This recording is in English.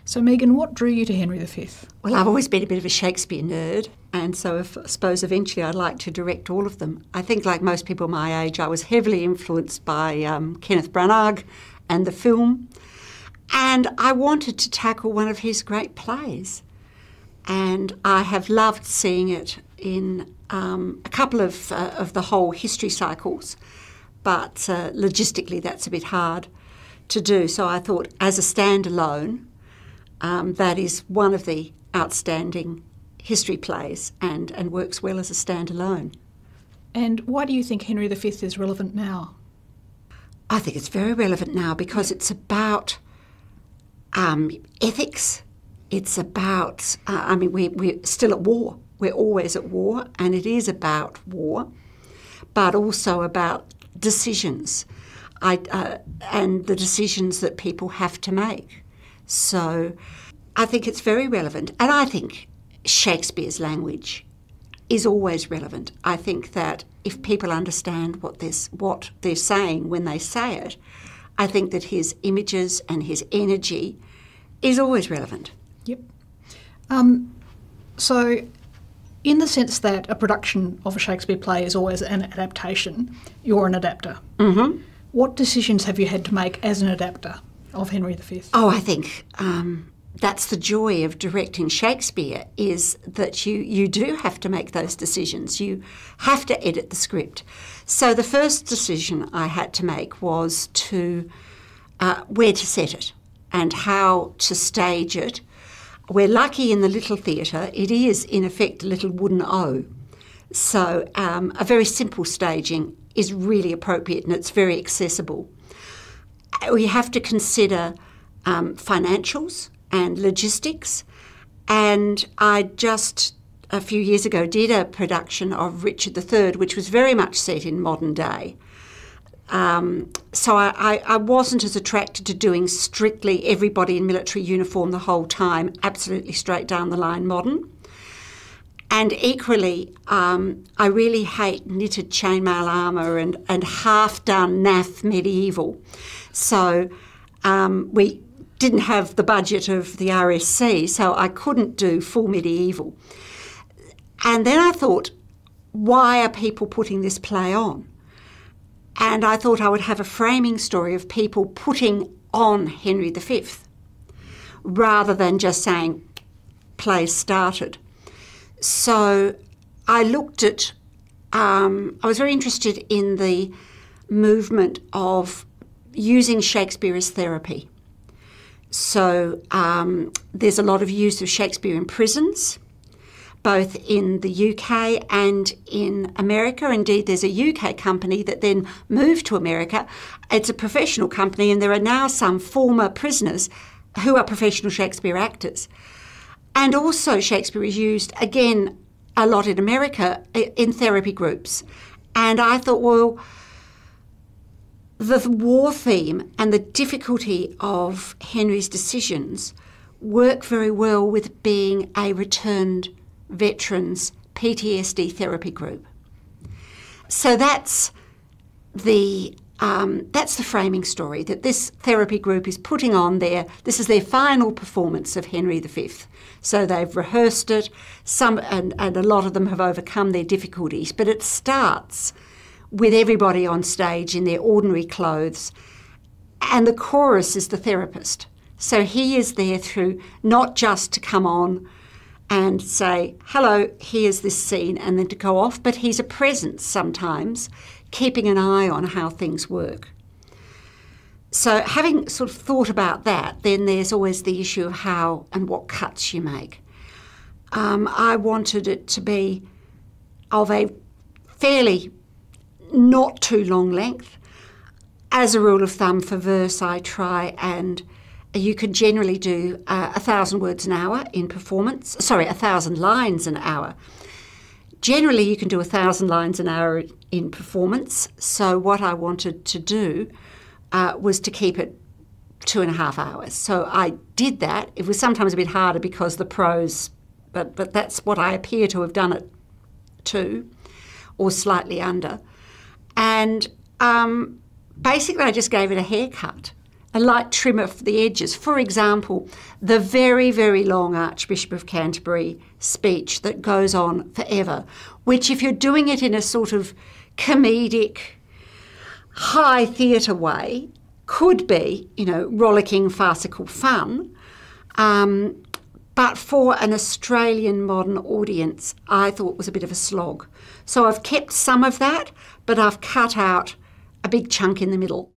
So Megan, what drew you to Henry V? Well, I've always been a bit of a Shakespeare nerd, and so I suppose eventually I'd like to direct all of them. I think, like most people my age, I was heavily influenced by Kenneth Branagh and the film, and I wanted to tackle one of his great plays. And I have loved seeing it in a couple of the whole history cycles, but logistically that's a bit hard to do. So I thought, as a standalone, that is one of the outstanding history plays and works well as a standalone. And why do you think Henry V is relevant now? I think it's very relevant now because it's about ethics. It's about, we're still at war. We're always at war, and it is about war, but also about decisions and the decisions that people have to make. So I think it's very relevant. And I think Shakespeare's language is always relevant. I think that if people understand what they're saying when they say it, I think that his images and his energy is always relevant. Yep. So in the sense that a production of a Shakespeare play is always an adaptation, you're an adapter. Mm-hmm. What decisions have you had to make as an adapter of Henry V? Oh, I think that's the joy of directing Shakespeare, is that you do have to make those decisions. You have to edit the script. So the first decision I had to make was to where to set it and how to stage it. We're lucky in the little theatre, it is in effect a little wooden O. So a very simple staging is really appropriate and it's very accessible. We have to consider financials and logistics. And I just a few years ago did a production of Richard III, which was very much set in modern day. So I wasn't as attracted to doing strictly everybody in military uniform the whole time, absolutely straight down the line modern. And equally, I really hate knitted chainmail armour and half-done naff medieval. So we didn't have the budget of the RSC, so I couldn't do full medieval. And then I thought, why are people putting this play on? And I thought I would have a framing story of people putting on Henry V rather than just saying, play started. So I looked at, I was very interested in the movement of using Shakespeare as therapy. So there's a lot of use of Shakespeare in prisons, both in the UK and in America. Indeed, there's a UK company that then moved to America. It's a professional company, and there are now some former prisoners who are professional Shakespeare actors. And also Shakespeare is used, again, a lot in America in therapy groups. And I thought, well, the war theme and the difficulty of Henry's decisions work very well with being a returned veterans PTSD therapy group. So that's the framing story, that this therapy group is putting on this is their final performance of Henry V. So they've rehearsed it, and a lot of them have overcome their difficulties, but it starts with everybody on stage in their ordinary clothes, and the chorus is the therapist. So he is there through not just to come on and say, hello, here's this scene, and then to go off, but he's a presence sometimes, keeping an eye on how things work. So having sort of thought about that, then there's always the issue of how and what cuts you make. I wanted it to be of a fairly not too long length. As a rule of thumb for verse, I try and you can generally do 1,000 words an hour in performance. Sorry, 1,000 lines an hour. Generally, you can do 1,000 lines an hour in performance. So what I wanted to do was to keep it 2.5 hours. So I did that. It was sometimes a bit harder because the prose, but that's what I appear to have done it to, or slightly under. And basically, I just gave it a haircut. a light trim of the edges. For example, the very, very long Archbishop of Canterbury speech that goes on forever, which if you're doing it in a sort of comedic, high theatre way, could be, rollicking, farcical fun. But for an Australian modern audience, I thought was a bit of a slog. So I've kept some of that, but I've cut out a big chunk in the middle.